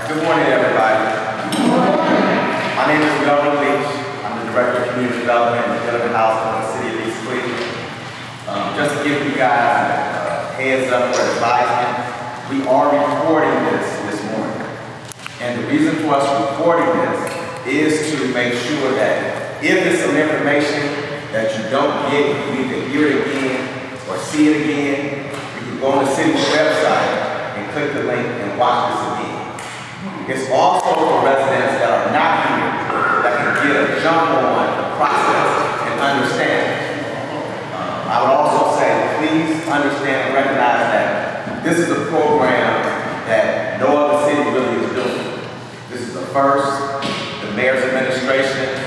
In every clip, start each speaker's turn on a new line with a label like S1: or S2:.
S1: Good morning, everybody. My name is Governor Leach. I'm the Director of Community Development and Development Housing in the City of East Cleveland. Just to give you guys a heads up or advisement, we are recording this morning. And the reason for us recording this is to make sure that if there's some information that you don't get, you need to hear it again or see it again, you can go on the city's website and click the link and watch this again. It's also for residents that are not here that can get a jump on the process and understand. I would also say, please understand and recognize that this is a program that no other city really is doing. This is the first. The mayor's administration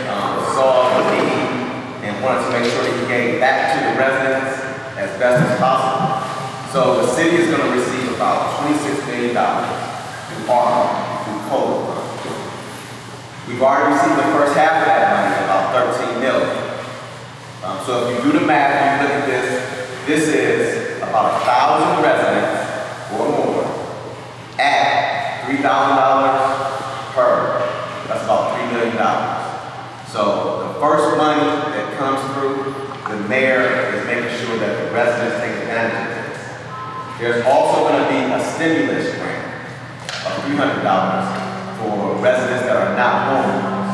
S1: saw the need and wanted to make sure that he gave back to the residents as best as possible. So the city is going to receive about $26 million in ARPA. We've already received the first half of that money, about $13 million. So if you do the math and you look at this is about 1,000 residents or more at $3,000 per. That's about $3 million. So the first money that comes through, the mayor is making sure that the residents take advantage of this. There's also going to be a stimulus grant of $300 for residents that are not homeowners.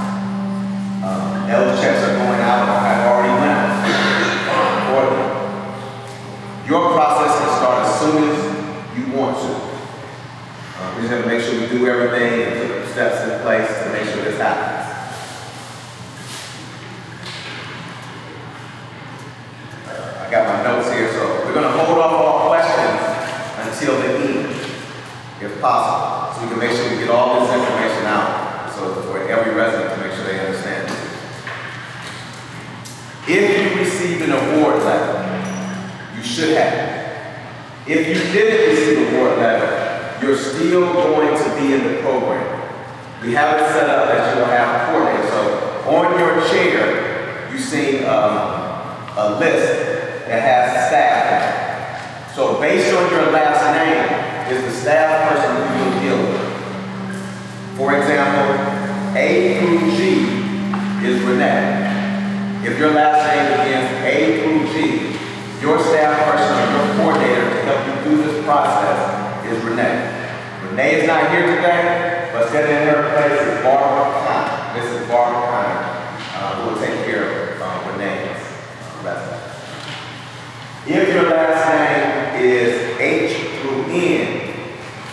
S1: Those checks are going out or have already went out for them. Your process can start as soon as you want to. We just have to make sure we do everything and put the steps in place to make sure this happens. I got my notes here, so we're going to hold off all questions until the end, if possible, so we can make sure we get all this information out, so for every resident to make sure they understand it. If you received an award letter, you should have. If you didn't receive an award letter, you're still going to be in the program. We have it set up that you will have coordinators. So on your chair, you see a list that has staff. So based on your last name is the staff person who you'll deal with. For example, A through G is Renee. If your last name begins A through G, your staff person or your coordinator to help you through this process is Renee. Renee is not here today, but sitting in her place is Barbara Connor. Mrs. Barbara Connor, who will take care of Renee's resident. If your last name is H through N,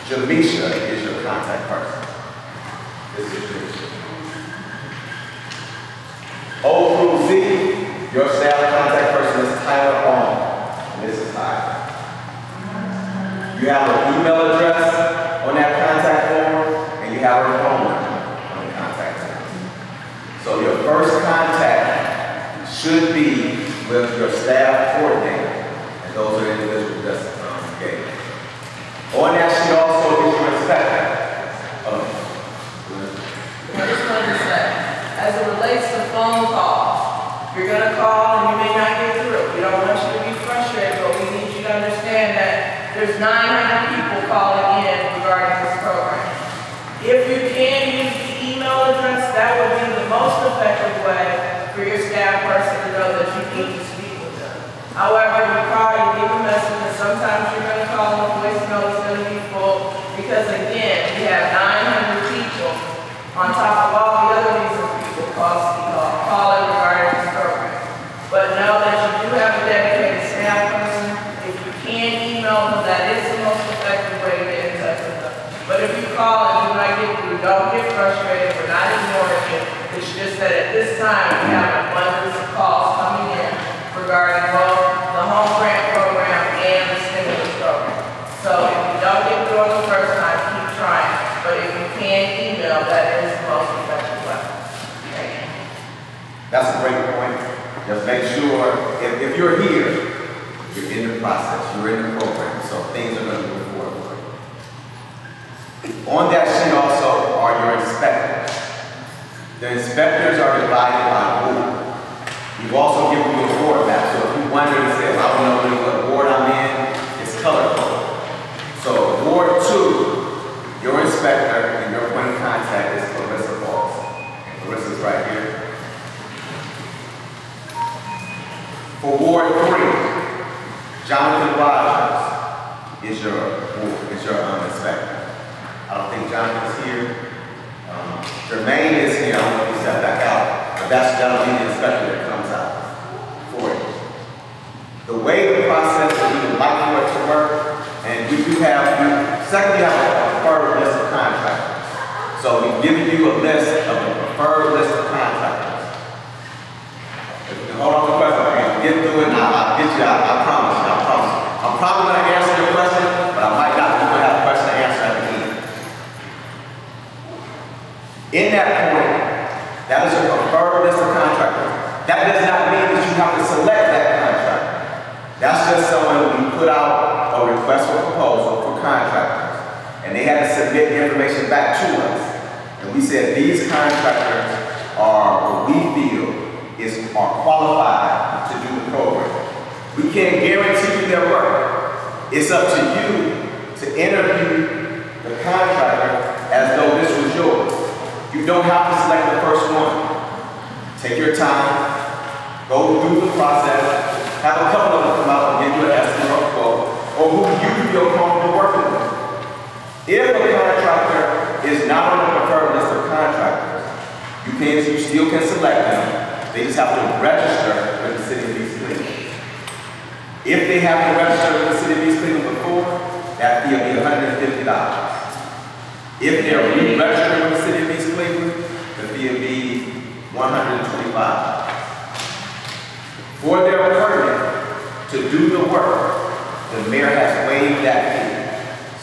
S1: Jamisha is your contact person. This is Jamisha. O through Z, your staff contact person is Tyler Bond, and this is Tyler. You have an email address on that contact form, and you have her phone number on the contact form. So your first contact should be with your staff coordinator, and those are the individuals that's engaged. On that sheet also is your inspector.
S2: I just wanted to say, as it relates to phone calls, you're going to call and you may not get through. We don't want you to be frustrated, but we need you to understand that there's 900 people calling in regarding this program. If you can use the email address, that would be the most effective way for your staff person to know that you need to speak with them. However, you call, you leave a message, and sometimes you're going to call and the voice note is going to be full because, again, we have 900 people on top of all the other reasons people call it regarding this program. But know that you do have a dedicated staff person. If you can email them, that is the most effective way to get in touch with them. But if you call and you might get through, don't get frustrated. We're not ignoring you. It's just that at this time, we have an abundance of calls coming in regarding both the home grant program and the stimulus program. So if you don't get through on the first time, keep trying. But if you can email, that is the most effective way. Thank you.
S1: That's a great point. Just make sure, if you're here, you're in the process, you're in the program, so things are going to move forward. On that sheet also are your inspectors. The inspectors are divided by ward. We've also given you a ward map, so if you wonder and say, I don't know really what ward I'm in, it's color coded. So Ward 2, your inspector and your For Ward 3, Jonathan Rogers is your inspector. I don't think Jonathan's here. Jermaine is here. I don't know if he stepped back out, but that'll be the inspector that comes out for it. The way the process that we would like for it to work, and we do have, secondly, have a preferred list of contractors. So we've given you a list of the preferred list of contractors. If you can hold on to the question, I'll get through it and I'll get you out. I promise you, I promise you. I'm probably going to answer your question, but I might not be going to have a question to answer at the end. In that point, that is a preferred list of contractors. That does not mean that you have to select that contractor. That's just someone we put out a request for proposal for contractors, and they had to submit the information back to us. And we said these contractors are what we feel are qualified to do the program. We can't guarantee you their work. It's up to you to interview the contractor as though this was yours. You don't have to select the first one. Take your time, go through the process, have a couple of them come out and give you an estimate or quote, or who you feel comfortable working with. If a contractor is not on the preferred list of contractors, you still can select them. They just have to register with the City of East Cleveland. If they haven't registered with the City of East Cleveland before, that fee will be $150. If they're re-registering with the City of East Cleveland, the fee will be $125. For their permit to do the work, the mayor has waived that fee.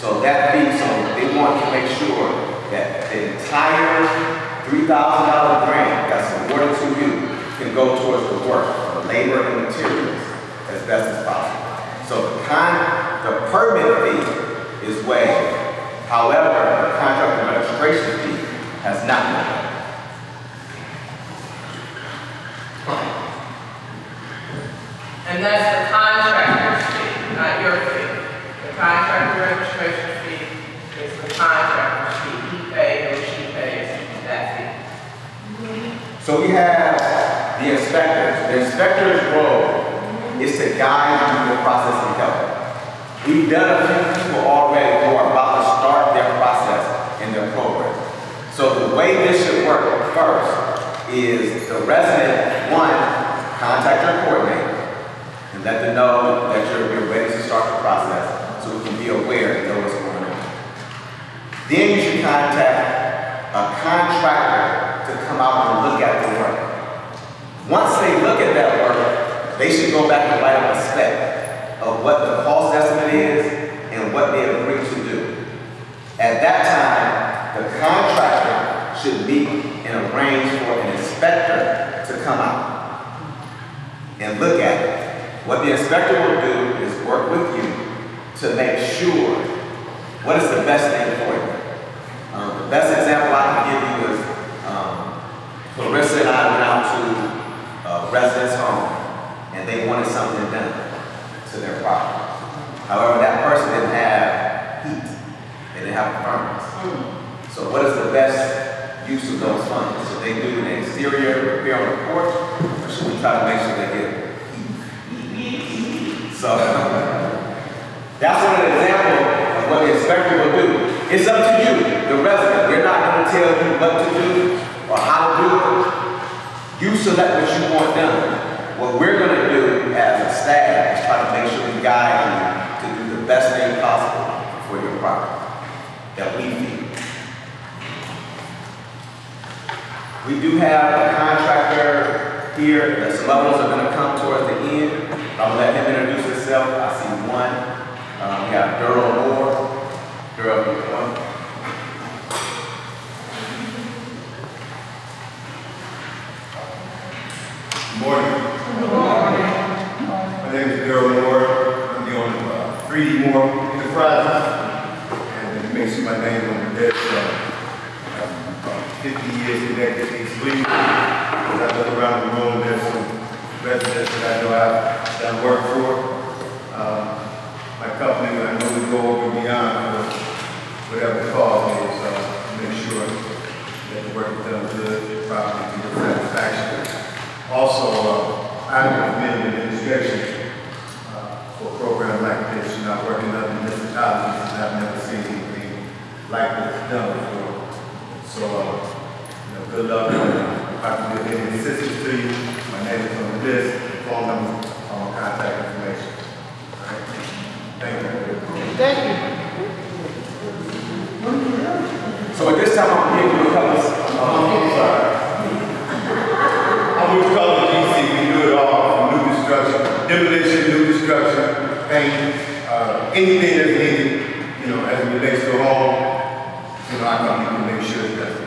S1: So that fee, so they want to make sure that the entire $3,000 grant that's awarded to you can go towards the work, the labor and materials, as best as possible. So the permit fee is waived. However, the contract registration fee has not been waived.
S2: And that's the contractor's fee, not your fee. The contractor registration fee is the contractor's fee. He pays or she pays that fee.
S1: So we have the inspectors. The inspector's role is to guide you through the process and help. We've done a few people already who are about to start their process in their program. So the way this should work first is the resident, one, contact your coordinator and let them know that you're ready to start the process so we can be aware and know what's going on. Then you should contact a contractor to come out and look at the work. Once they look at that work, they should go back and write up a spec of what the cost estimate is and what they agree to do. At that time, the contractor should meet and arrange for an inspector to come out and look at it. What the inspector will do is work with you to make sure what is the best thing for you. The best example I can give you is Clarissa and I went out to a resident's home and they wanted something done to their property. However, that person didn't have heat. They didn't have a furnace. So what is the best use of those funds? Should they do an exterior repair on the porch, or should we try to make sure they get heat? So that's one example of what the inspector will do. It's up to you, the resident. We're not going to tell you what to do or how to do it. You select what you want done. What we're going to do as a staff is try to make sure we guide you to do the best thing possible for your property that we need. We do have a contractor here. Some others are going to come towards the end. I'm going to let him introduce himself. I see one. We have Daryl Moore. Daryl, you come.
S3: Good morning. My name is Daryl Moore. I'm the owner of 3D Moore Enterprises. And you may see my name on the desk. I'm 50 years connected to East Cleveland. As I look around the room, there's some residents that I know I've done work for. My company, I know we go over and beyond for whatever the cause is, to make sure that the work is done good, properly, to your satisfaction. Also, I'm familiar with the I work in other municipalities, and I've never seen anything like this done before. So, good luck. If I can give any assistance to you, my name is on the list, phone number, contact information. All right? Thank you.
S2: Thank you.
S1: So at this time, I'm going to give you a couple
S3: I'm with Color GC, we do it all, from new construction, demolition, new construction, paint, anything that's needed, as it relates to a home, our company can make sure it does it.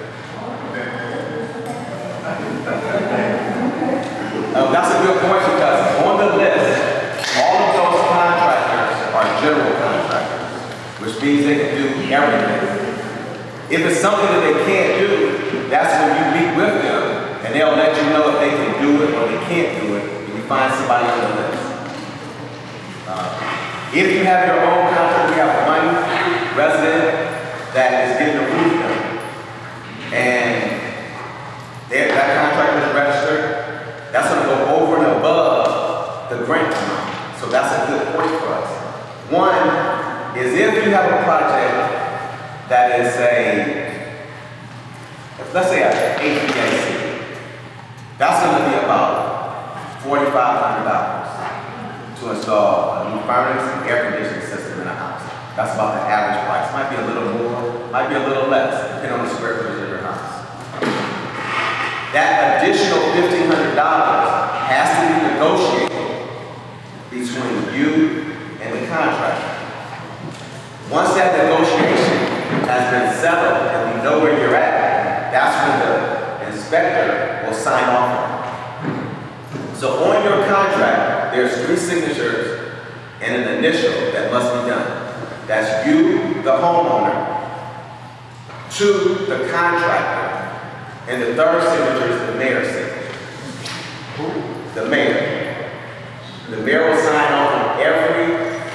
S1: That's a good point because on the list, all of those contractors are general contractors, which means they can do everything. If it's something that they can't do, that's when you meet with them and they'll let you know if they can do it or they can't do it, and you find somebody on the list. If you have your own contract, we have one resident that is getting a roof done, and that contractor is registered, that's going to go over and above the grant amount. So that's a good point for us. One is if you have a project that is let's say an HVAC, that's going to be about $4,500 to install a new furnace and air conditioning system in a house. That's about the average price. Might be a little more, might be a little less, depending on the square footage of your house. That additional $1,500 has to be negotiated between you and the contractor. Once that negotiation has been settled and we know where you're at, that's when the inspector will sign off on it. So on your contract, there's 3 signatures and an initial that must be done. That's you, the homeowner, 2, the contractor, and the 3rd signature is the mayor's signature. The mayor. The mayor will sign off on every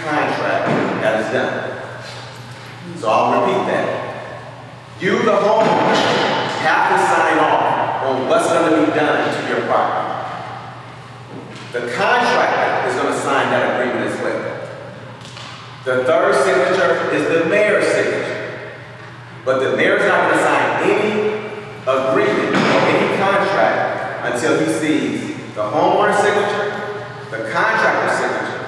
S1: contract that is done. So I'll repeat that. You, the homeowner, have to sign off on what's going to be done to your property. The contractor is going to sign that agreement as well. The 3rd signature is the mayor's signature. But the mayor's not going to sign any agreement or any contract until he sees the homeowner's signature, the contractor's signature,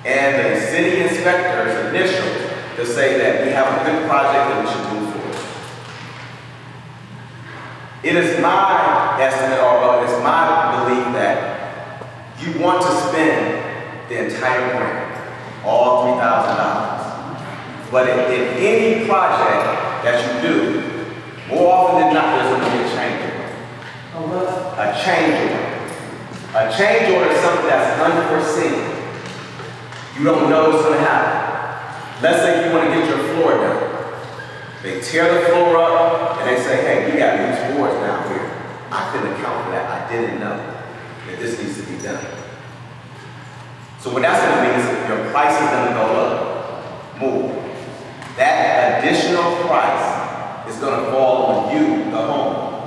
S1: and the city inspector's initials to say that we have a good project and we should move forward. It is my estimate, or it's my belief that you want to spend the entire grant, all $3,000. But in any project that you do, more often than not, there's going to be a change order. A change order. A change order is something that's unforeseen. You don't know what's going to happen. Let's say you want to get your floor done. They tear the floor up and they say, hey, we got these boards down here. I couldn't account for that. I didn't know that this needs to be done. So what that's going to mean is your price is going to go up more. That additional price is going to fall on you, the homeowner.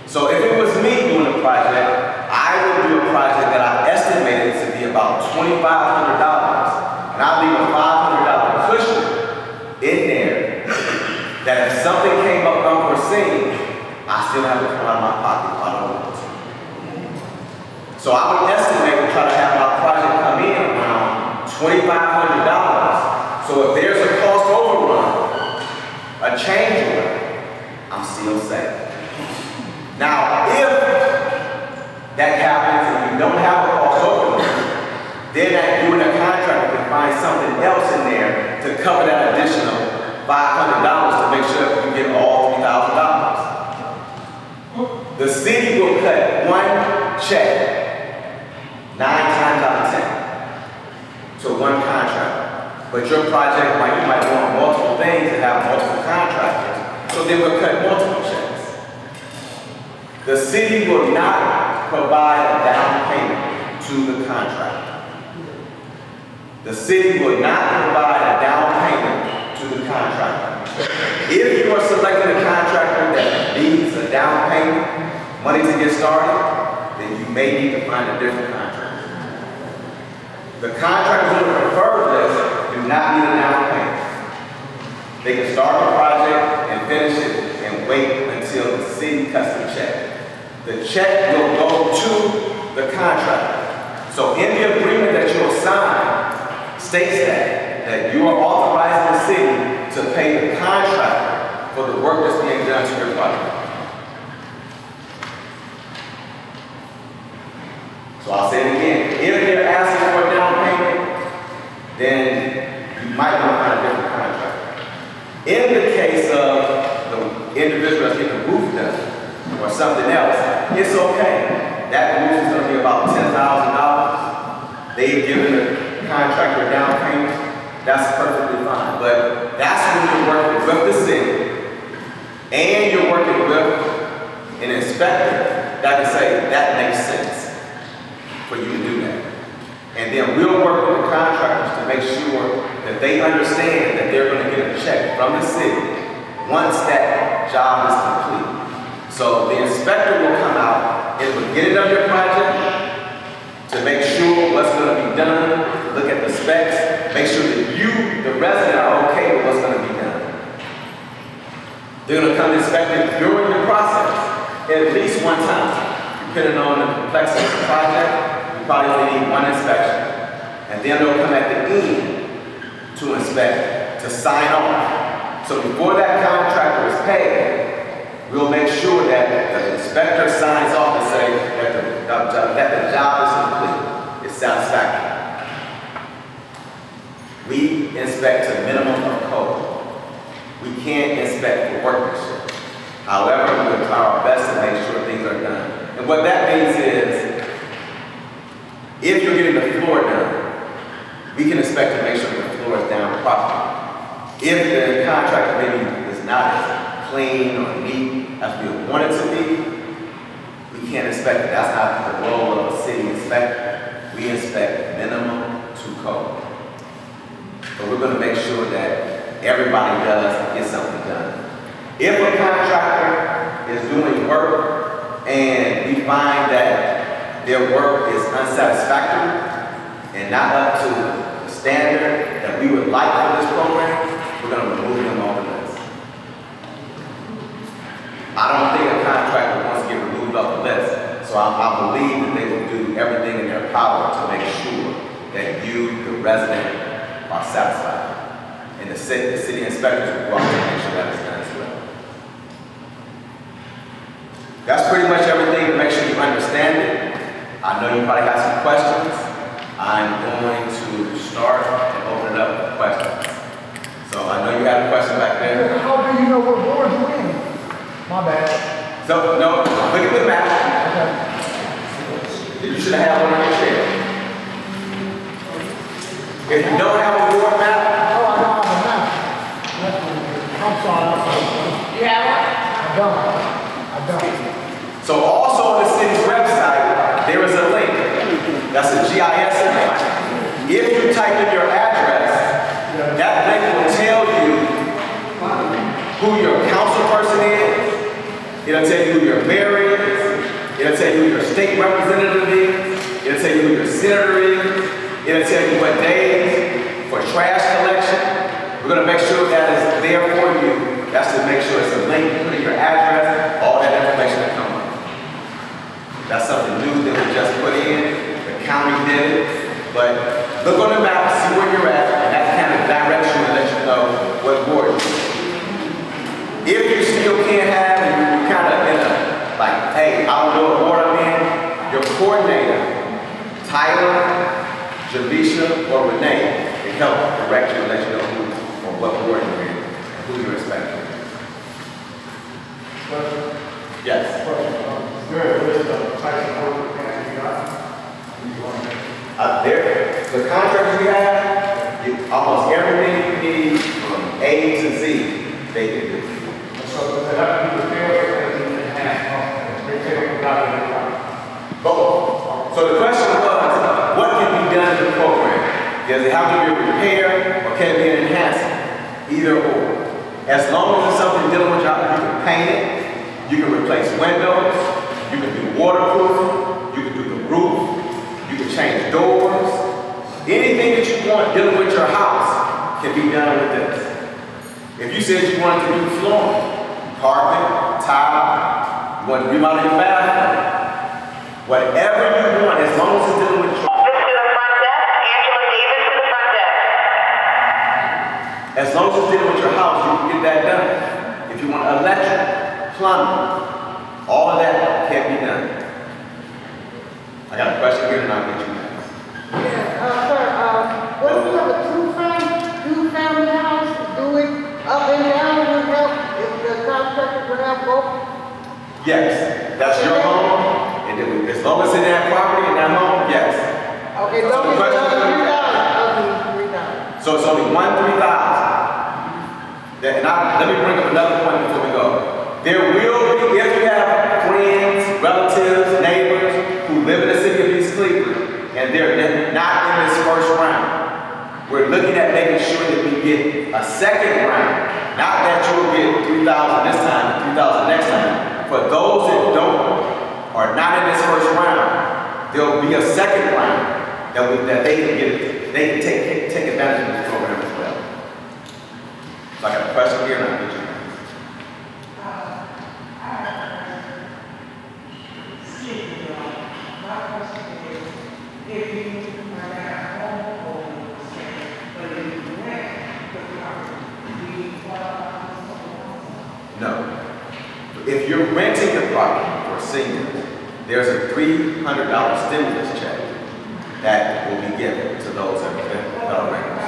S1: So if it was me doing the project, I would do a project that I estimated to be about $2,500. And I'll leave a $500 cushion in there that if something came up unforeseen, I still have to come out of my pocket if I don't want to. So I would estimate to try to have my project come in around $2,500. So if there's a cost overrun, a change order, I'm still safe. Now, if that happens and you don't have a cost overrun, then you and the contractor can find something else in there to cover that additional $500 to make sure you get all $3,000. The city will cut one check 9 times out of 10 to one contractor. But your project, you might want multiple things and have multiple contractors, so they will cut multiple checks. The city will not provide a down payment to the contractor. The city will not provide a down payment to the contractor. If you are selecting a contractor that needs a down payment, money to get started, then you may need to find a different contractor. The contractors on the preferred list do not need a down payment. They can start the project and finish it and wait until the city cuts the check. The check will go to the contractor. So in the agreement that you'll sign states that you are authorizing the city to pay the contractor for the work that's being done to your project. So I'll say it again. If they're asking for a down payment, then you might want to find a different contractor. In the case of the individual that's getting the roof done or something else, it's okay. That roof is going to be about $10,000. They've given the contractor a down payment. That's perfectly fine. But that's when you're working with the city and you're working with an inspector that can say that makes sense for you to do that. And then we'll work with the contractors to make sure that they understand that they're going to get a check from the city once that job is complete. So the inspector will come out and will get it on your project to make sure what's going to be done, look at the specs, make sure that you, the resident, are okay with what's going to be done. They're going to come inspect it during the process at least one time. Depending on the complexity of the project, you probably only need one inspection. And then they'll come at the end to inspect, to sign off. So before that contractor is paid, we'll make sure that the inspector signs off and say that the job is complete, it's satisfactory. We inspect to minimum of code. We can't inspect for workmanship. However, we'll try our best to make sure things are done. And what that means is, if you're getting the floor done, we can expect to make sure the floor is down properly. If the contractor maybe is not as clean or neat as we want it to be, we can't expect it. That's not the role of a city inspector. We inspect minimum to code. But we're going to make sure that everybody does get something done. If a contractor is doing work and we find that their work is unsatisfactory and not up to the standard that we would like for this program, we're going to remove them off the list. I don't think a contractor wants to get removed off the list, so I believe that they will do everything in their power to make sure that you, the resident, are satisfied. And the city inspectors will go out to make sure that is done as well. That's pretty much everything to make sure you understand it. I know you probably have some questions. I'm going to start and open it up for questions. So I know you had a question back there.
S4: How do you know what board you're in? My bad.
S1: So, no, look at the map.
S4: Okay.
S1: You should have one on your chair. If you don't have a board map,
S4: Oh, I don't have a map. I'm sorry.
S2: You have one?
S4: I don't.
S1: so also on the city's website, there is a link. That's a GIS link. If you type in your address, that link will tell you who your council person is. It'll tell you who your mayor is. It'll tell you who your state representative is. It'll tell you who your senator is. It'll tell you what days for trash collection. We're going to make sure that is there for you. That's to make sure it's a link. You put in your address, all that information will come up. That's something new that we just put in. The county did it. But look on the map, see where you're at, and that kind of directs you and let you know what board you're in. If you still can't have, and you're kind of in a, like, hey, I don't know what board I'm in, your coordinator, Tyler, Javisha, or Renee, can help direct you and let you know who or what board you're in, and who you're expecting. Yes.
S4: There is a type of work that you got.
S1: The contractors we have, almost everything you need from A to Z, they can do.
S4: So does it have to be repaired and enhanced? Repaired without
S1: Both. So the question was, what can be done in the program? Does it have to be a repair or can it be an enhancement? Either or. As long as it's something dealing with y'all, you can paint it, you can replace windows, you can do waterproofing, you can do the roof, you can change doors, Anything that you want dealing with your house can be done with this. If you said you wanted to do flooring, carpet, tile, you want to remodel your bathroom, whatever you want, as long as it's dealing with your as long as it's dealing with your house, you can get that done. If you want electric, plumbing, all of that can be done. I got a question here and I'll get you next.
S5: Yeah, sir, what if you have a two-family house, do it up and down would help, if the contractor would help both?
S1: Yes, that's your home, and then as long as it's in that property, in that home, yes.
S5: Okay,
S1: So
S5: don't
S1: the
S5: be
S1: question-
S5: $3,000.
S1: So it's only 3,000. And let me bring up another point before we go. There will be, if you have friends, relatives, neighbors who live in the city of East Cleveland, and they're not in this first round, we're looking at making sure that we get a second round. Not that you'll get 3,000 this time, 3,000 next time. For those that are not in this first round, there'll be a second round that they can take advantage of this program as well. So I got a question here and I'll get you. No. If you're renting the property for seniors, there's a $300 stimulus check that will be given to those that are renters.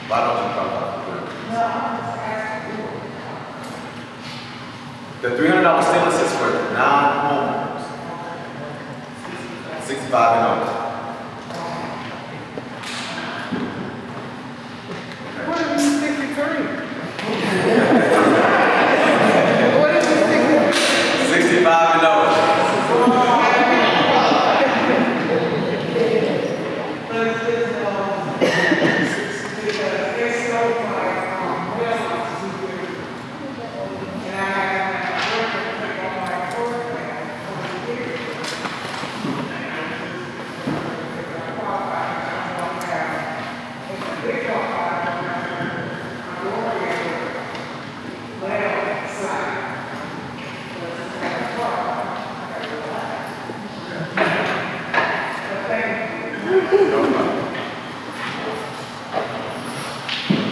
S1: Why don't you come up? The $300 stimulus is for non-homeowners, 65 and over.
S5: What if he's 63? What if he's 63?
S1: 65 and over.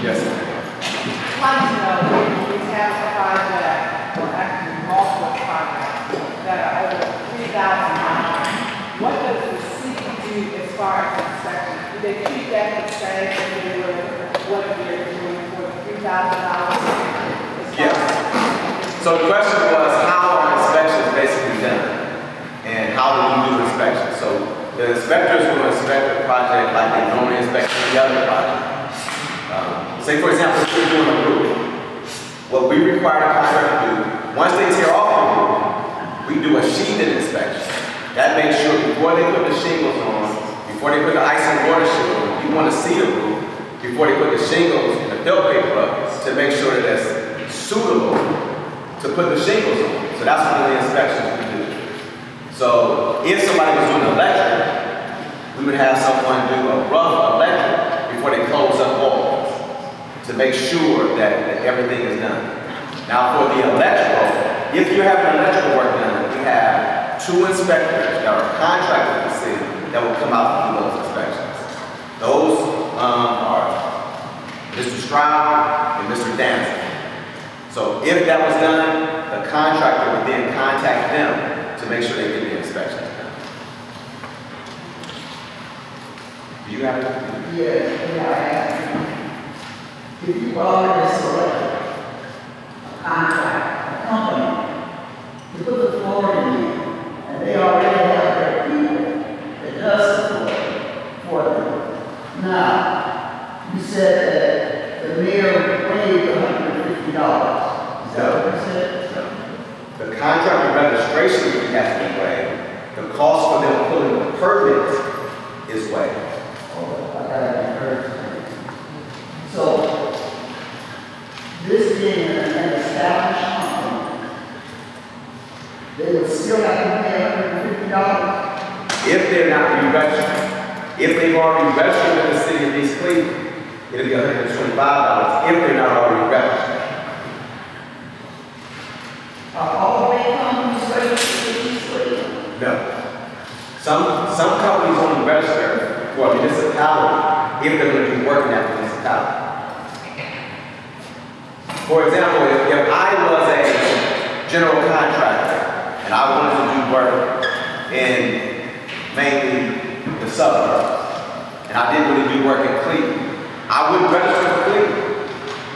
S1: Yes, sir.
S6: Like to know if we have a project, or actually multiple projects, that are over $3,000, what does the city do as far as inspection? Do they keep that the same as they were, what they're doing for $3,000?
S1: Yes. So the question was, how are inspections basically done? And how do we do inspections? So the inspectors will inspect the project like they normally inspect the other project. Say for example, if we're doing a roof, what we require the contractor to do, once they tear off the roof, we do a sheathing inspection. That makes sure before they put the shingles on, before they put the ice and water shield on, you want to see the roof before they put the shingles and the fill paper up to make sure that that's suitable to put the shingles on. So that's one of the inspections we do. So if somebody was doing electric, we would have someone do a rough electric before they close up walls to make sure that everything is done. Now for the electrical, if you're having electrical work done, we have 2 inspectors that are contracted with the city that will come out and do those inspections. Those are Mr. Stroud and Mr. Dancer. So if that was done, the contractor would then contact them to make sure they get the inspections done. Do you have anything?
S7: Yes, if you already select a contract, a company, to put the floor in, and they already have their people that does the floor for them. Now, you said that the mayor waived $150. Is that what you said?
S1: The contractor registration fee has to be waived. The cost for them pulling the permit is waived.
S7: Oh, I gotta be heard. So, this being an established they would still have to pay $150.
S1: If they're not re-registered. If they've already registered with the city of East Cleveland, it'll be $125 if they're not already registered.
S7: Are all big companies registered in East Cleveland?
S1: No. Some companies only register for a municipality if they're going to do work in that municipality. For example, if I was a general contractor and I wanted to do work in mainly the suburbs, and I didn't really do work in Cleveland, I wouldn't register for Cleveland.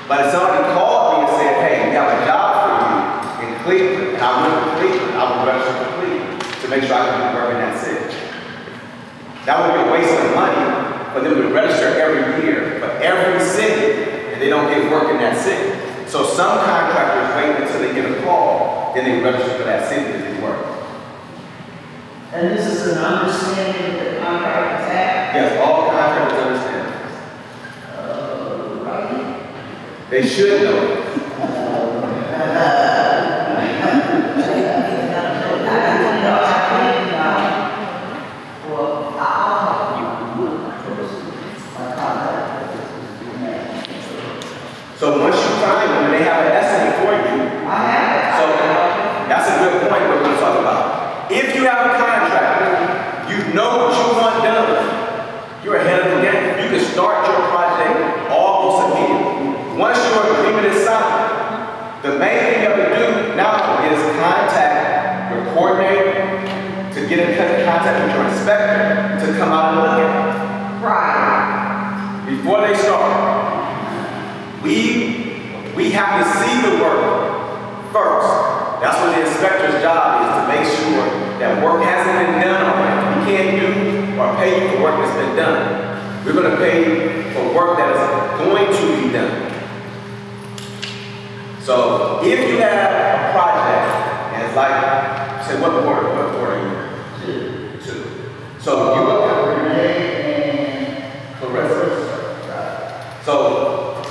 S1: But if somebody called me and said, hey, we have a job for you in Cleveland, and I went to Cleveland, I would register for Cleveland to make sure I can do work in that city. That would be a waste of money for them to register every year for every city, and they don't get work in that city. So some contractors wait until they get a call, then they register for that city to do work.
S7: And this is an understanding that contractors have?
S1: Yes, all contractors understand.
S7: Right?
S1: They should know. So once you find them, and they have an estimate for you. So that's a good point we're going to talk about. If you have a contractor, you know what you want done, you're ahead of the game. You can start your project almost immediately. Once your agreement is signed, the main thing you have to do now is contact your coordinator to get in contact with your inspector to come out and look at it.
S7: Right.
S1: Before they start. We have to see the work first. That's what the inspector's job is, to make sure that work hasn't been done already. We can't do or pay you for work that's been done. We're going to pay for work that is going to be done. So if you have a project, and it's like, say, what quarter are you? Two. So you look at Renee and Clarissa. So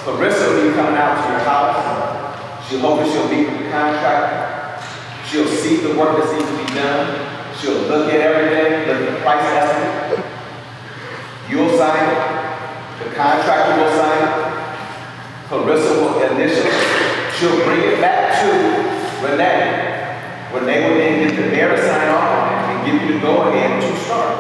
S1: Clarissa will be coming out to your house. She'll meet with the contractor. She'll see the work that needs to be done. She'll look at everything, look at the price estimate. You'll sign it. The contractor will sign it. Clarissa will initial it. She'll bring it back to Renee. Renee will then get the mayor to sign off on it and give you the go-ahead to start.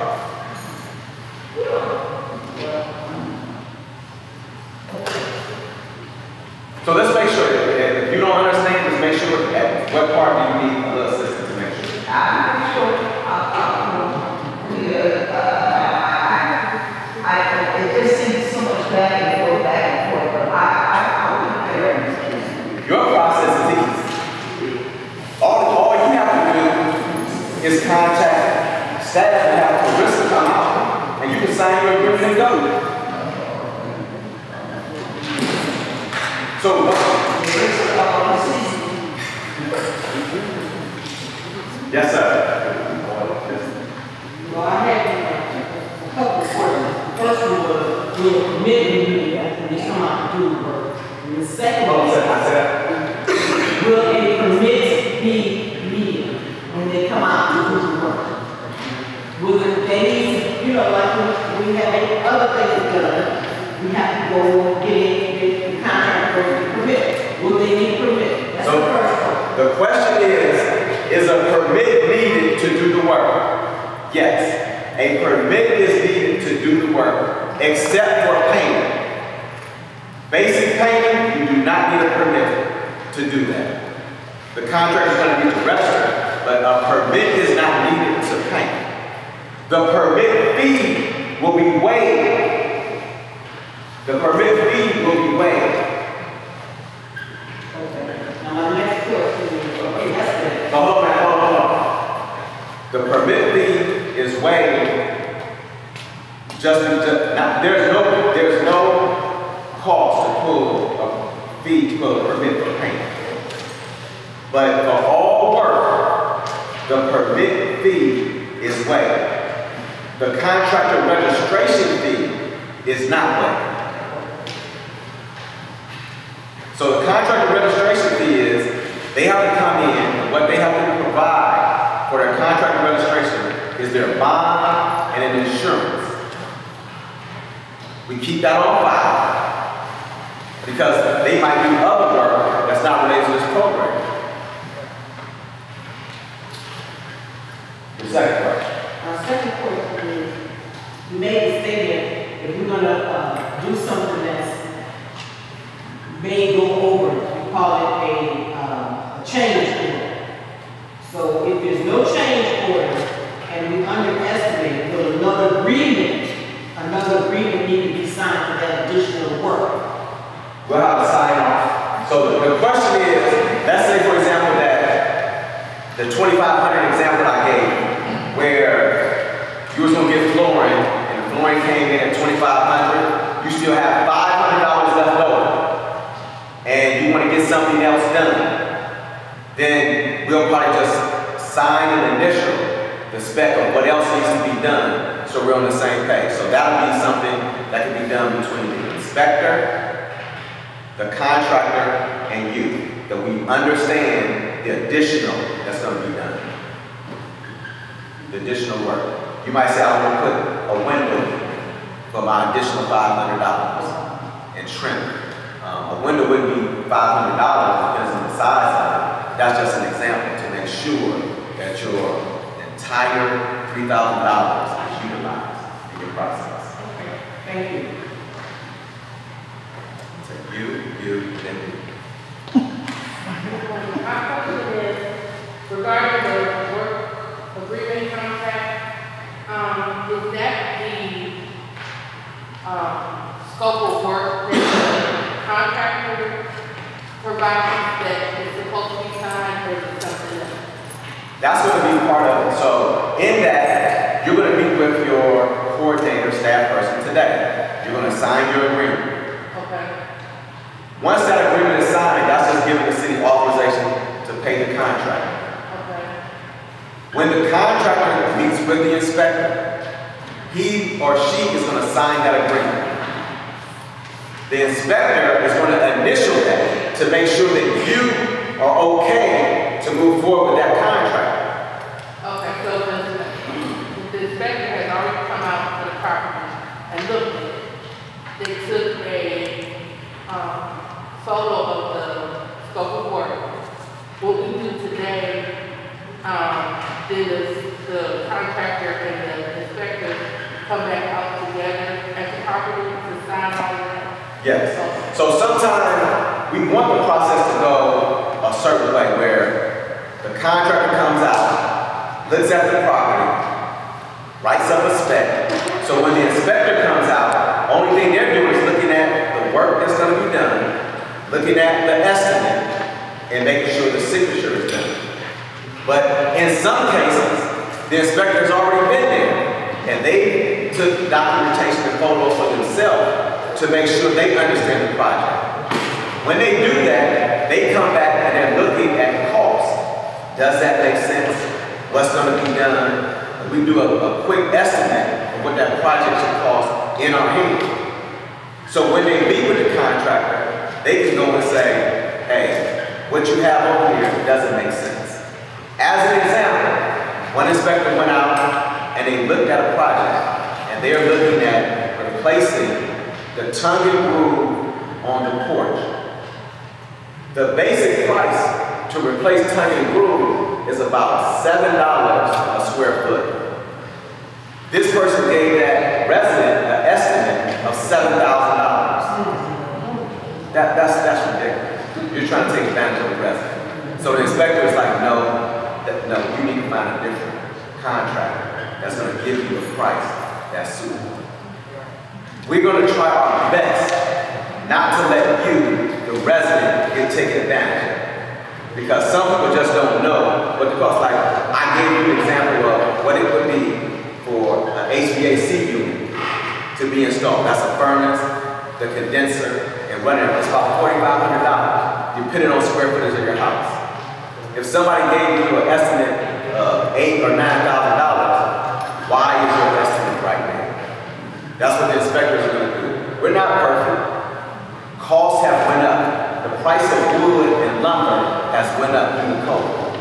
S1: So let's make sure, if you don't understand, let's make sure at what part do you need a little assistance to make sure.
S7: I'm sure, it just seems so much back and forth, but I wouldn't care.
S1: Your process is easy. All you have to do is contact staff and have Clarissa come out, and you can sign your agreement and go. So, yes, sir.
S8: Well, I had a couple of questions. First one was, will a committee meeting after they come out to do the work? And the second one was, will a committee be meeting when they come out to do the work? Will they, like we have other things done, we have to go get the contract for the permit. Will they need permit? That's the first one.
S1: The question is a permit needed to do the work? Yes, a permit is needed to do the work, except for painting. Basic painting, you do not need a permit to do that. The contractor is going to get you registered, but a permit is not needed to paint. The permit fee will be waived. The permit fee will be waived.
S8: Now, my next question is, okay, that's good.
S1: Hold on. The permit fee is waived. There's no cost to pull a fee to pull a permit for paint. But for all work, the permit fee is waived. The contractor registration fee is not waived. So the contractor registration fee is, they have to come in, and what they have to provide their bond and an insurance. We keep that on file because they might do other work that's not related to this program. The second question.
S8: Our second question is, you made a statement, if we're gonna do something that's may go over, we call it a change order. So if there's no change order and we underestimate, will another agreement need to be signed for that additional work?
S1: We'll have to sign off. So the question is, let's say for example that the 2,500 example I gave, where you was gonna get flooring and the flooring came in at 2,500, you still have $500 left over, and you want to get something else done, then we'll probably just sign an initial, the spec of what else needs to be done, so we're on the same page. So that'll be something that can be done between the inspector, the contractor, and you, that we understand the additional that's going to be done. The additional work. You might say, I want to put a window for my additional $500 and trim it. A window wouldn't be $500, depends on the size of it. That's just an example to make sure that your entire $3,000 is utilized in your process.
S8: Okay, thank you.
S1: So you, then you.
S2: My question is regarding the work agreement contract, is that the scope of work that the contractor provides that is supposed to be signed, or is it something else?
S1: That's going to be part of it. So in that, you're going to meet with your coordinator, staff person today. You're going to sign your agreement.
S2: Okay.
S1: Once that agreement is signed, that's just giving the city authorization to pay the contractor.
S2: Okay.
S1: When the contractor meets with the inspector, he or she is going to sign that agreement. The inspector is going to initial that to make sure that you are okay to move forward with that contract.
S2: Okay, so the inspector has already come out to the property and looked at it. They took a photo of the scope of work. What we do today, the contractor and the inspector come back out together at the property to sign all of that.
S1: Yes. So sometimes we want the process to go a certain way where the contractor comes out, looks at the property, writes up a spec. So when the inspector comes out, only thing they're doing is looking at the work that's going to be done, looking at the estimate, and making sure the signature is done. But in some cases, the inspector has already been there, and they took documentation and photos for themselves to make sure they understand the project. When they do that, they come back and they're looking at cost. Does that make sense? What's going to be done? We do a quick estimate of what that project should cost in our hand. So when they meet with the contractor, they can go and say, hey, what you have over here doesn't make sense. As an example, one inspector went out and they looked at a project and they're looking at replacing the tongue and groove on the porch. The basic price to replace tongue and groove is about $7 a square foot. This person gave that resident an estimate of $7,000. That's ridiculous. You're trying to take advantage of the resident. So the inspector is like, no, you need to find a different contractor that's going to give you a price that's suitable. We're going to try our best not to let you, the resident, get taken advantage of. Because some people just don't know what the cost. Like, I gave you an example of what it would be for an HVAC unit to be installed. That's a furnace, the condenser, and whatever. It's about $4,500. Depending on square footage of your house. If somebody gave you an estimate of $8,000 or $9,000, why is your estimate right now? That's what the inspectors are going to do. We're not perfect. Costs have went up. The price of wood and lumber has went up through the COVID.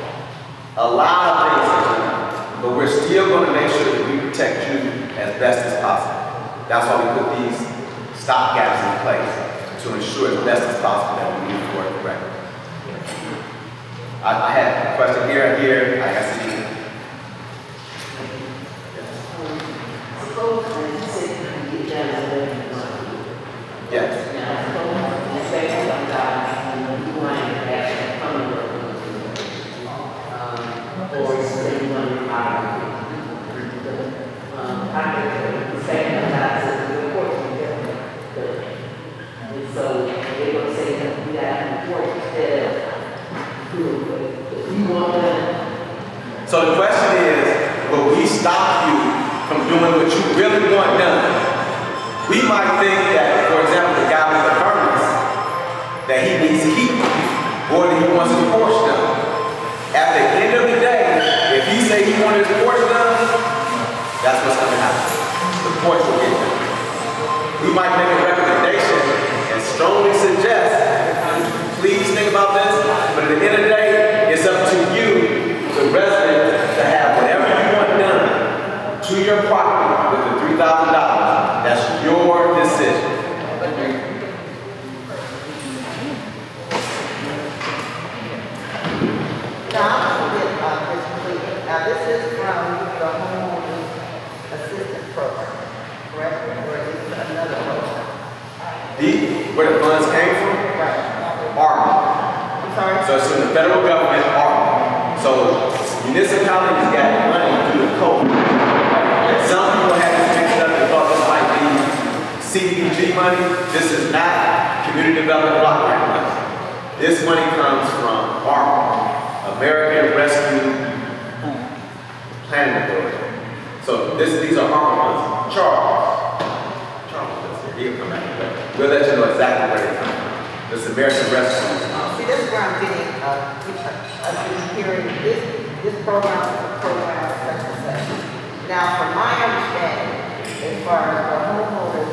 S1: A lot of things have went up. but we're still going to make sure that we protect you as best as possible. That's why we put these stop gaps in place to ensure as best as possible that we move forward correctly. I had a question here, I see.
S7: Suppose when you say you get down to the
S1: Yes.
S7: now, suppose you say sometimes you want to have some work, or you say you want to hire. I can say sometimes it's the report you get. And so they're going to say that we got to report instead of doing what you want to.
S1: So the question is, will we stop you from doing what you really want done? We might think that, for example, the guy with the furnace, that he needs to keep or that he wants his porch done. At the end of the day, if he say he wants his porch done, that's what's going to happen. The porch will get done. We might make a recommendation and strongly suggest, please think about this, but at the end of the day, it's up to you, the resident, to have whatever you want done to your property with the $3,000. That's your decision.
S5: Now, I'm going to get this completed. Now, this is from the homeowner assistance program, correct? Or is this another program?
S1: Where the funds came from?
S5: Right.
S1: ARMA.
S5: I'm sorry?
S1: So it's from the federal government, ARMA. So municipalities got money through the code. And some people have this mixed up and thought this might be CDBG money. This is not community development block grant money. This money comes from ARMA, American Rescue Planning Authority. So these are ARMA funds. Charles is here. He'll come back. We'll let you know exactly where they come from. This American Rescue.
S5: See, this is where I'm getting, I'm hearing this program is a program of such and such. Now, from my understanding, as far as the homeowners,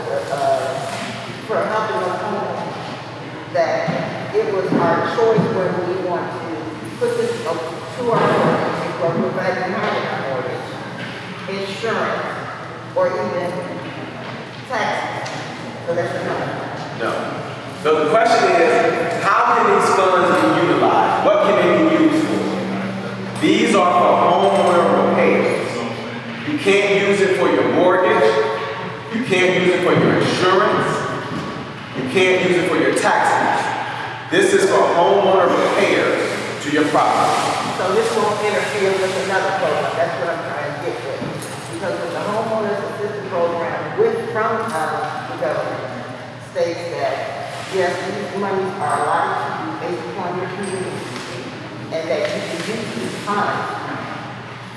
S5: for helping the homeowners, that it was our choice whether we want to put this to our mortgage, or put back behind our mortgage, insurance, or even taxes. So that's another.
S1: No. So the question is, how can these funds be utilized? What can they be used for? These are for homeowner repairs. You can't use it for your mortgage. You can't use it for your insurance. You can't use it for your taxes. This is for homeowner repairs to your property.
S5: So this won't interfere with another program. That's what I'm trying to get with. Because with the homeowners assistance program from the government states that yes, these monies are allotted to you based upon your community, and that you can use these funds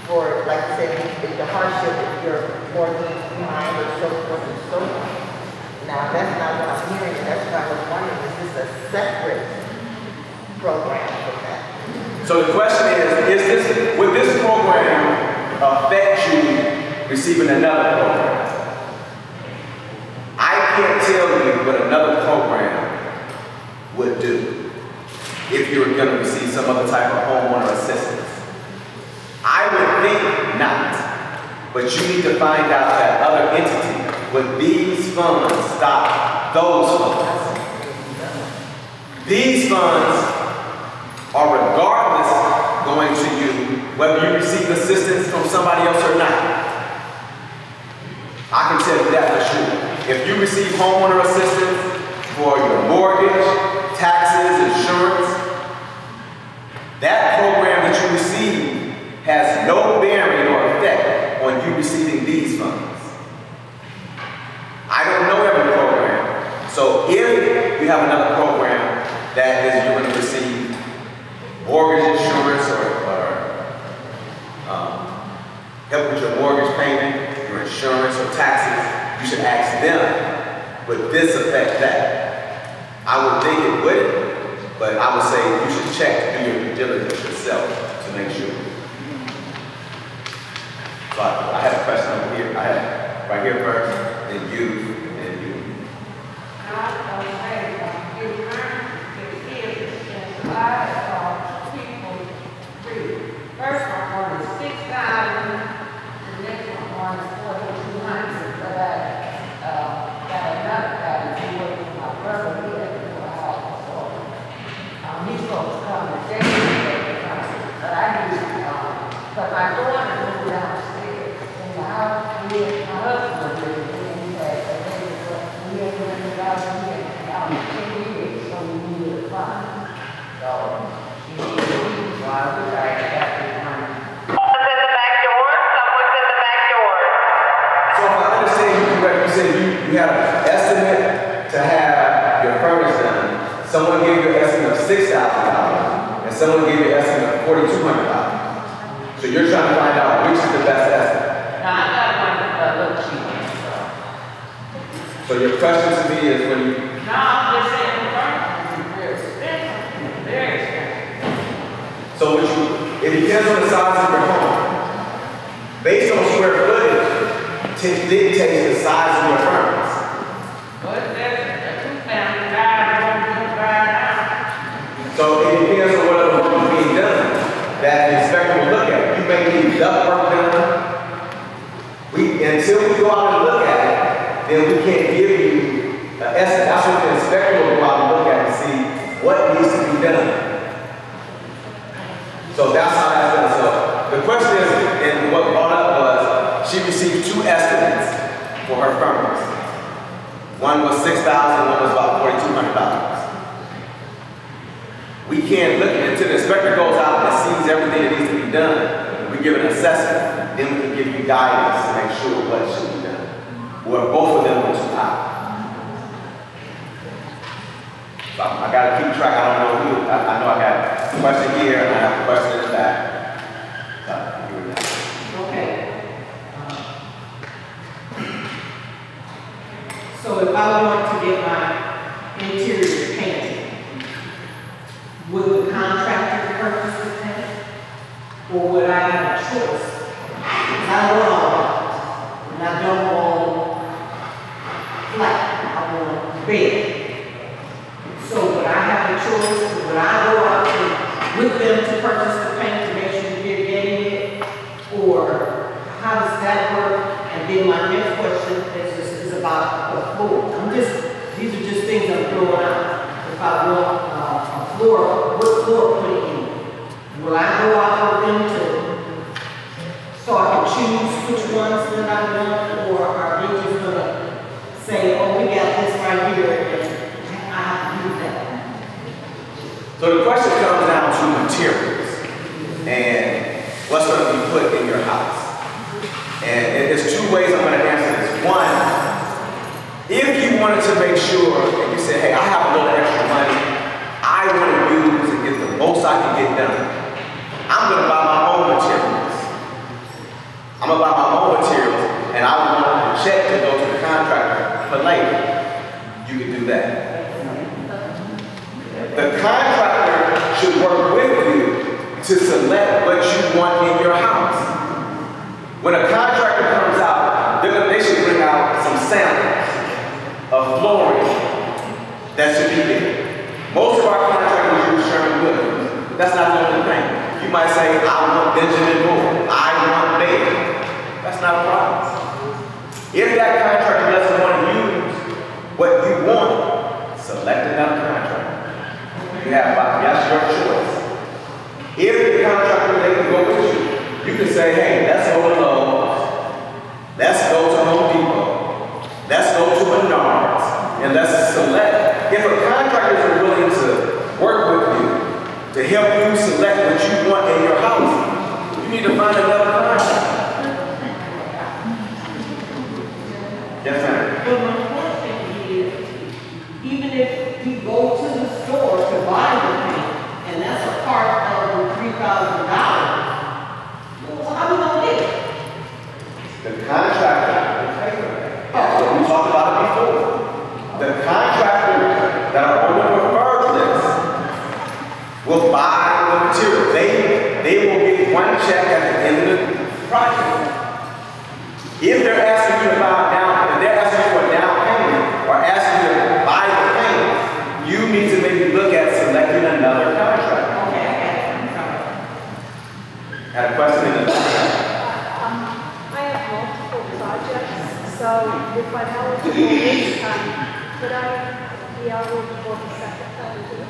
S5: for, like I said, the hardship of your mortgage behind or so forth and so on. Now, that's not what I'm hearing. That's what I was wondering. Is this a separate program for that?
S1: So the question is would this program affect you receiving another program? I can't tell you what another program would do if you were going to receive some other type of homeowner assistance. I would think not, but you need to find out that other entity. Would these funds stop those funds? These funds are regardless going to you whether you receive assistance from somebody else or not. I can tell you that for sure. If you receive homeowner assistance for your mortgage, taxes, insurance, that program that you receive has no bearing or effect on you receiving these funds. I don't know every program. So if you have another program that is you're going to receive mortgage insurance or help with your mortgage payment, your insurance or taxes, you should ask them, would this affect that? I would think it wouldn't, but I would say you should check, do your due diligence yourself to make sure. So I had a question over here. I had right here first, then you, and then you.
S9: First one was 6,000.
S7: downstairs in the house, me and my husband were living in, and we had rented out here out 10 years, so we needed a fund. So, she needed a reason why we tried to get the money.
S2: Someone's at the back door. Someone's at the back door.
S1: So if I understand you correctly, you said you had an estimate to have your furnace done. Someone gave you an estimate of $6,000, and someone gave you an estimate of $4,200. So you're trying to find out which is the best estimate.
S7: Now, I got one little cheap one, so.
S1: So your question to me is when you,
S7: No, I'm just saying the furnace is very expensive, very expensive.
S1: so what you, it depends on the size of your home. Based on square footage, dictates the size of your furnace.
S7: But there's a two-family guy, one right now.
S1: So it depends on what other work is being done that the inspector will look at. You may need duct work done. Until we go out and look at it, then we can't give you an estimate. That's what the inspector will go out and look at and see what needs to be done. So that's how that's done. So the question is, and what brought up was, she received 2 estimates for her furnace. One was $6,000, one was about $4,200. We can't look at it until the inspector goes out and sees everything that needs to be done. We give an assessment, then we can give you guidance to make sure what should be done. Or both of them were too high. So I gotta keep track. I don't know who. I know I got a question here and I have a question in the back.
S8: Okay. So if I want to get my interior painted, would the contractor purchase the paint? Or would I have a choice? Because I want, and I don't want flat, I want big. So would I have a choice? Would I go out with them to purchase the paint to make sure they're getting it? Or how does that work? And then my next question is about the floor. These are just things I'm throwing out. If I want a floor, what floor put in? Will I go out with them so I can choose which ones that I want? Or are they just gonna say, oh, we got this right here, and I have to use that?
S1: So the question comes down to materials and what's going to be put in your house. And there's 2 ways I'm going to answer this. One, if you wanted to make sure and you say, hey, I have a little extra money, I want to use and get the most I can get done, I'm going to buy my own materials. I'm going to buy my own materials and I want the check to go to the contractor for labor. You can do that. The contractor should work with you to select what you want in your house. When a contractor comes out, they should bring out some samples of flooring that should be there. Most of our contractors use Sherman-Williams, but that's not the only thing. You might say, I want Benjamin Moore, I want Bailey. That's not a problem. If that contractor doesn't want to use what you want, select another contractor. That's your choice. If the contractor they can go with you can say, hey, let's go to Lowe's, let's go to Home Depot, let's go to Menards, and let's select. If a contractor is willing to work with you to help you select what you want in your house, you need to find another contractor. Yes, ma'am.
S8: But my question is, even if you go to the store to buy the paint, and that's a part of the $3,000, well, how we gonna get it?
S1: The contractor will pay for that. That's what we talked about it before. The contractors that are on the preferred list will buy the material. They will get one check at the end of the project. If they're asking you to buy down, if they're asking you for a down payment or asking you to buy the paint, you need to maybe look at selecting another contractor. Had a question in the back.
S9: I have multiple projects, so if I'm eligible this time, could I be eligible the second time too?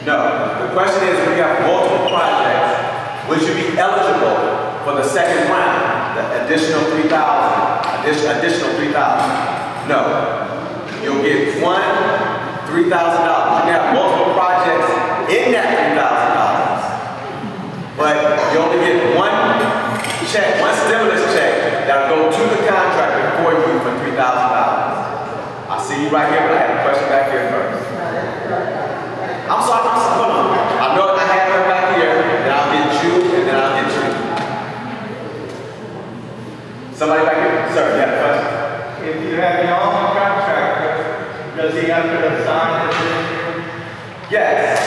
S1: No, the question is, if you have multiple projects, would you be eligible for the second round, the additional 3,000, additional 3,000. No, you'll get one $3,000. You can have multiple projects in that $3,000, but you only get one check, one stimulus check that'll go to the contractor for you for $3,000. I see you right here, but I have a question back here first. I'm sorry, hold on. I know I have her back here, then I'll get you, and then I'll get you. Somebody back here? Sir, you have a question?
S4: If you have your own contractor, does he have to sign it?
S1: Yes.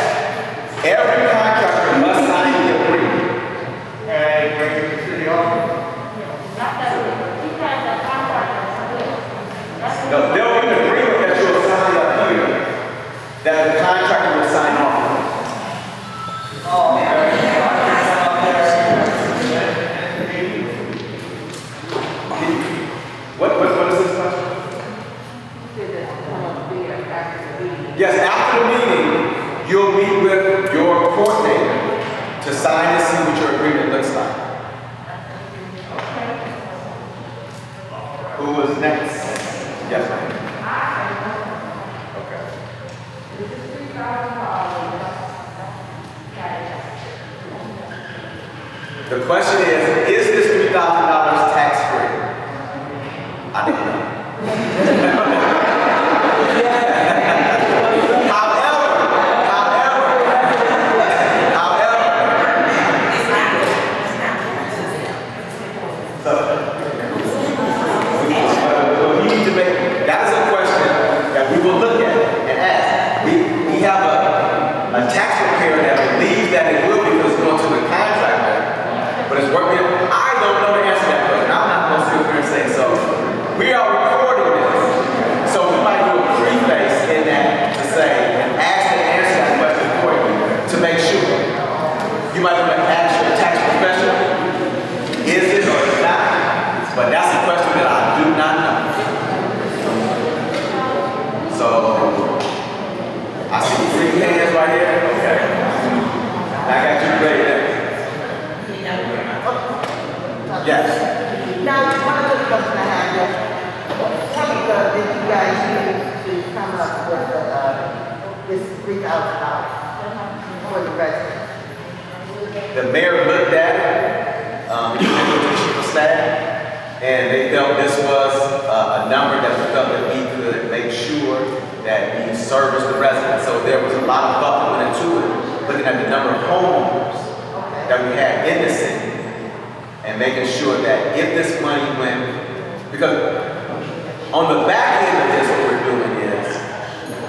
S1: Every contractor must sign the agreement.
S4: And bring it to city hall?
S1: No, there'll be an agreement that you'll sign up here that the contractor will sign off on.
S4: Oh,
S1: What is this question? Yes, after the meeting, you'll meet with your coordinator to sign and see what your agreement looks like. Who was next? Yes, ma'am. Okay. The question is this $3,000 tax-free? I don't know. The mayor looked at it, he met with the chief of staff, and they felt this was a number that we felt that we could make sure that we service the residents. So there was a lot of thought that went into it, looking at the number of homeowners that we had in the city, and making sure that if this money went, because on the back end of this, what we're doing is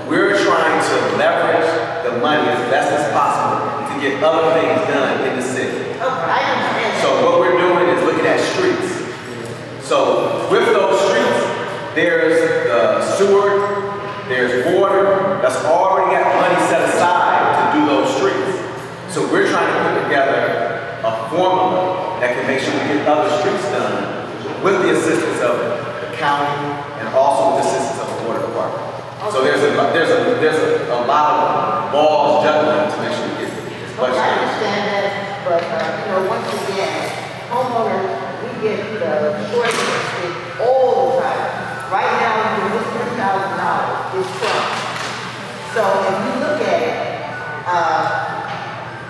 S1: we're trying to leverage the money as best as possible to get other things done in the city. So what we're doing is looking at streets. So with those streets, there's the sewer, there's water, that's already got money set aside to do those streets. So we're trying to put together a formula that can make sure we get other streets done with the assistance of the county and also with the assistance of the water department. So there's a lot of balls juggling to make sure we get this budget.
S5: I understand that, but once again, homeowners, we get the short stick all the time. Right now, this $10,000 is Trump. So if you look at it,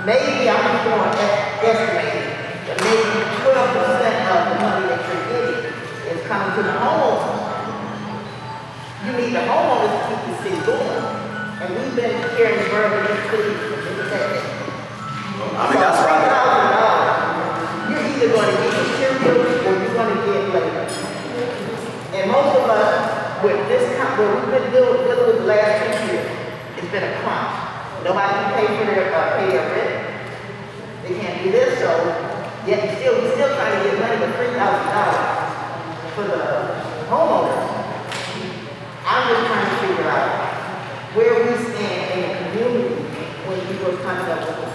S5: maybe I'm just going to estimate that maybe 12% of the money that you're getting is coming to the homeowners. You need the homeowners to keep the city going. And we've been here in the borough of this city for decades.
S1: That's right.
S5: You're either going to get materials or you're going to get labor. And most of us, with this, what we've been dealing with the last 2 years, it's been a crunch. Nobody can pay their rent. They can't do this, so yet we're still trying to get money for $3,000 for the homeowners. I'm just trying to figure out where we stand in the community when people are coming up with this.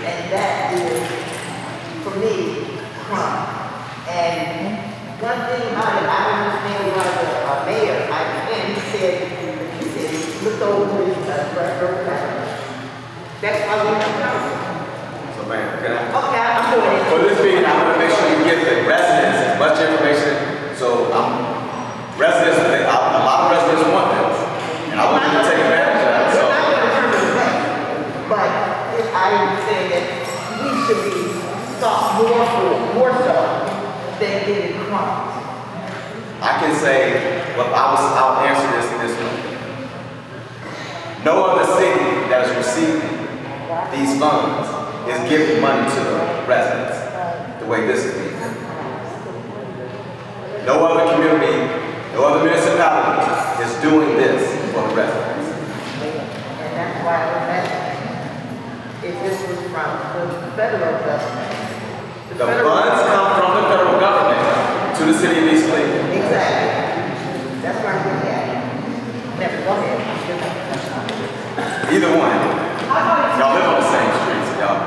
S5: And that is, for me, crime. And one thing about it, I don't understand why the mayor, he said he looked over his record. That's why we have council.
S1: So ma'am, can I?
S5: Okay, I'm doing it.
S1: For this being
S5: for more so than getting crumbs.
S1: I can say, well, I'll answer this in this way. No other city that is receiving these funds is giving money to the residents the way this is being done. No other community, no other municipality is doing this for the residents.
S5: And that's why I was asking if this was from the federal government.
S1: The funds come from the federal government to the city of East Cleveland.
S5: Exactly. That's where I'm getting at. Never, go ahead.
S1: Either one. Y'all live on the same streets, y'all.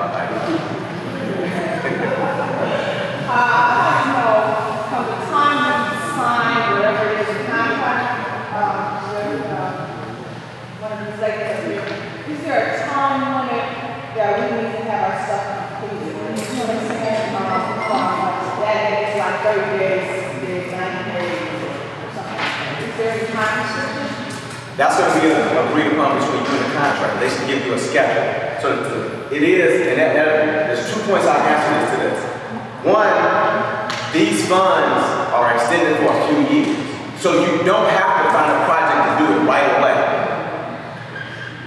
S6: From the time that you sign whatever it is, a contract, with, one of these ladies here, is there a time limit that we need to have our stuff completed? You know what I'm saying? That is like 30 days, 60 days, 90 days, or something. Is there a time restriction?
S1: That's going to be agreed upon between you and the contractor. They should give you a schedule. So it is, and there's 2 points I answer to this. One, these funds are extended for a few years. So you don't have to find a project to do it right away.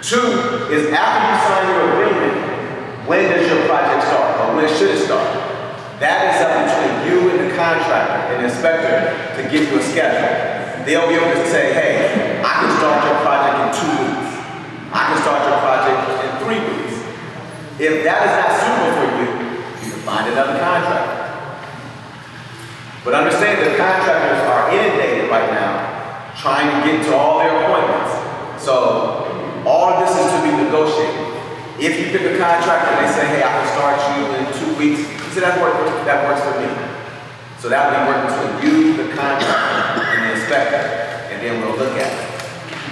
S1: 2 is after you sign your agreement, when does your project start or when should it start? That is up between you and the contractor and the inspector to give you a schedule. They'll be able to say, hey, I can start your project in 2 weeks. I can start your project in 3 weeks. If that is not suitable for you, you can find another contractor. But understand that contractors are inundated right now trying to get to all their appointments. So all of this is to be negotiated. If you pick a contractor and they say, hey, I can start you in 2 weeks, you say that works for me. So that will be working between you, the contractor, and the inspector, and then we'll look at it.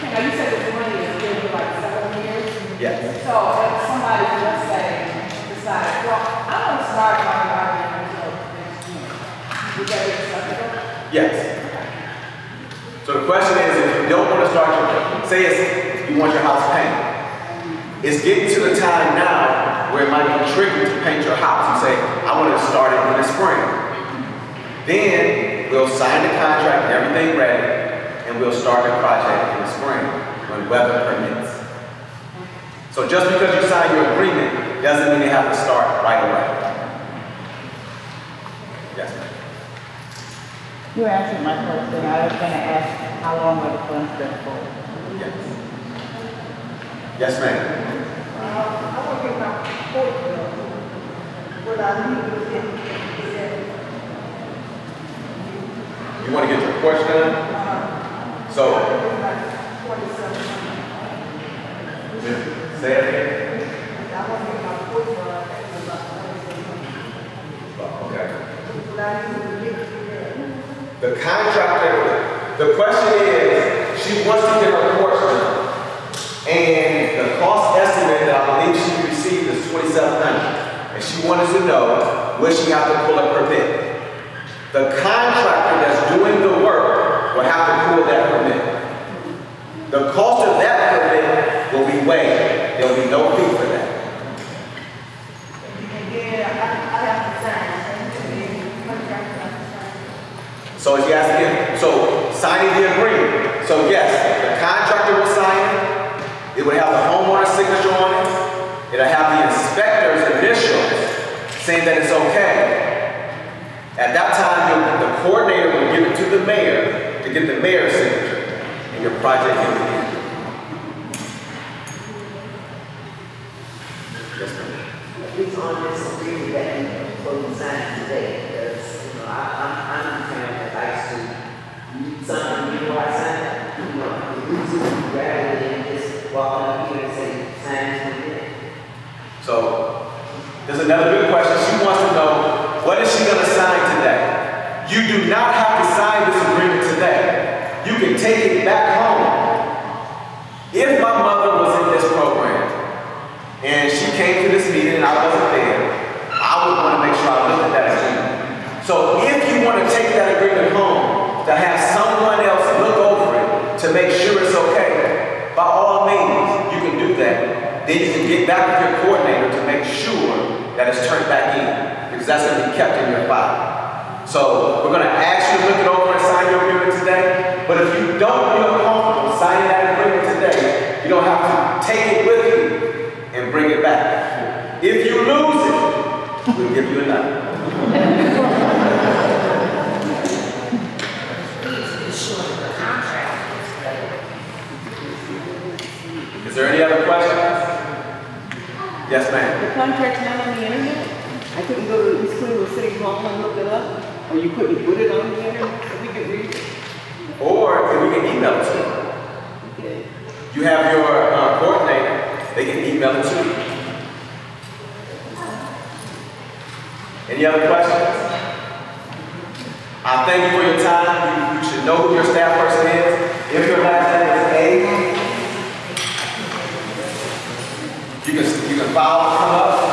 S6: Now, you said this money is good for like 7 years?
S1: Yes.
S6: So if somebody, let's say, decides, well, I want to start my garden until next June, would that be acceptable?
S1: Yes. So the question is, if you don't want to start say you want your house painted, it's getting to the time now where it might be tricky to paint your house. You say, I want to start it in the spring. Then we'll sign the contract and everything ready, and we'll start the project in the spring when weather permits. So just because you sign your agreement doesn't mean you have to start right away. Yes, ma'am.
S7: You answered my question. I was going to ask how long are the funds been for?
S1: Yes. Yes, ma'am.
S5: I want to get my report bill. What I need to get
S1: You want to get your question done? So, say it again.
S5: I want to get my report bill.
S1: Okay. The contractor, the question is, she wants to get her porch done. And the cost estimate that I believe she received is $2,700. And she wanted to know, will she have to pull up her bid? The contractor that's doing the work will have to pull that permit. The cost of that permit will be waived. There will be no fee for that. So she has to get, so signing the agreement. So yes, the contractor will sign it. It will have the homeowner's signature on it. It'll have the inspector's initials saying that it's okay. At that time, the coordinator will give it to the mayor to get the mayor's signature, and your project can begin. Yes, ma'am.
S10: It's on this agreement that you supposed to sign today, because, you know, I'm the kind that likes to read something before I sign it. You know, the reason rather than just walk up here and say, sign today.
S1: So, there's another good question. She wants to know, what is she going to sign today? You do not have to sign this agreement today. You can take it back home. If my mother was in this program, and she came to this meeting and I wasn't there, I would want to make sure I looked at that agreement. So if you want to take that agreement home, to have someone else look over it to make sure it's okay, by all means, you can do that. Then you can get back with your coordinator to make sure that it's turned back in. because that's going to be kept in your file. So we're going to ask you to look it over and sign your agreement today, but if you don't feel comfortable signing that agreement today, you don't have to take it with you and bring it back. If you lose it, we'll give you another. Is there any other questions? Yes, ma'am.
S8: The contract's not on the internet? I couldn't go to East Cleveland City Hall and look it up? Or you couldn't put it on the internet so we could read it?
S1: Or if we can email it to you.
S8: Okay.
S1: You have your coordinator, they can email it to you. Any other questions? I thank you for your time. You should know who your staff person is. If your last name is A, you can file to come up.